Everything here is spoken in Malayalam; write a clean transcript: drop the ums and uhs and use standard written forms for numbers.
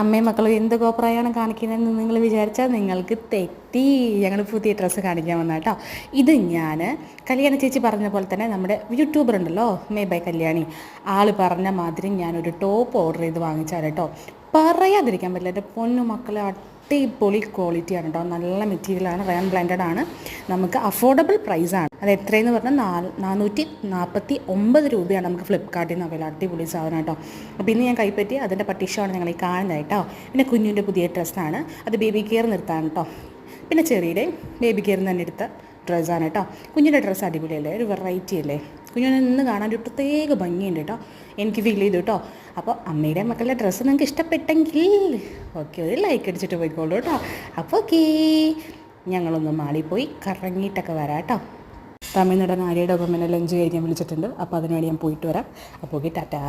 അമ്മയും മക്കളും എന്ത് കോപ്രായാണ് കാണിക്കുന്നതെന്ന് നിങ്ങൾ വിചാരിച്ചാൽ നിങ്ങൾക്ക് തെറ്റി. ഞങ്ങൾ പുതിയ ഡ്രസ്സ് കാണിക്കാൻ വന്ന കേട്ടോ. ഇത് ഞാൻ കല്യാണി ചേച്ചി പറഞ്ഞ പോലെ തന്നെ നമ്മുടെ യൂട്യൂബർ ഉണ്ടല്ലോ മേ ബൈ കല്യാണി, ആൾ പറഞ്ഞ മാതിരി ഞാനൊരു ടോപ്പ് ഓർഡർ ചെയ്ത് വാങ്ങിച്ചാൽ കേട്ടോ. പറയാതിരിക്കാൻ പറ്റില്ല, എൻ്റെ പൊന്നു മക്കളെ അടിപൊളി ക്വാളിറ്റിയാണ് കേട്ടോ. നല്ല മെറ്റീരിയലാണ്, റയാൻ ബ്ലാൻഡഡ് ആണ്, നമുക്ക് അഫോർഡബിൾ പ്രൈസാണ്. അത് എത്രയെന്ന് പറഞ്ഞാൽ 449 രൂപയാണ് നമുക്ക് ഫ്ലിപ്കാർട്ടിൽ നിന്ന് അവൈലബിൾ. അടിപൊളി സാധനം കേട്ടോ. അപ്പോൾ ഇന്ന് ഞാൻ കൈപ്പറ്റി അതിൻ്റെ പട്ടിഷമാണ് ഞങ്ങൾ ഈ കാണുന്നത് കേട്ടോ. പിന്നെ കുഞ്ഞിൻ്റെ പുതിയ ഡ്രസ്സാണ്, അത് ബേബി കെയർ നിർത്താണ് കേട്ടോ. പിന്നെ ചെറിയുടെയും ബേബി കെയറിൽ നിന്ന് തന്നെ എടുത്ത ഡ്രസ്സാണ് കേട്ടോ. കുഞ്ഞിൻ്റെ ഡ്രസ്സ് അടിപൊളിയല്ലേ, ഒരു വെറൈറ്റി അല്ലേ. കുഞ്ഞിനെ നിന്ന് കാണാൻ ഒരു പ്രത്യേക ഭംഗിയുണ്ട് കേട്ടോ, എനിക്ക് ഫീൽ ചെയ്തു കേട്ടോ. അപ്പോൾ അമ്മയുടെ മക്കളുടെ ഡ്രസ്സ് നിങ്ങൾക്ക് ഇഷ്ടപ്പെട്ടെങ്കിൽ ഓക്കെ, ഒരു ലൈക്ക് അടിച്ചിട്ട് പോയിക്കോളൂ കേട്ടോ. അപ്പോൾ ഓക്കേ, ഞങ്ങളൊന്ന് മാളിൽ പോയി കറങ്ങിയിട്ടൊക്കെ വരാം കേട്ടോ. തമിഴ്നാടൻ ആര്യയുടെ ഒപ്പം എന്നെ ലഞ്ച് കഴിക്കാൻ വിളിച്ചിട്ടുണ്ട്, അപ്പോൾ അതിനുവേണ്ടി ഞാൻ പോയിട്ട് വരാം. അപ്പോൾ ഓക്കെ, ടാറ്റാ.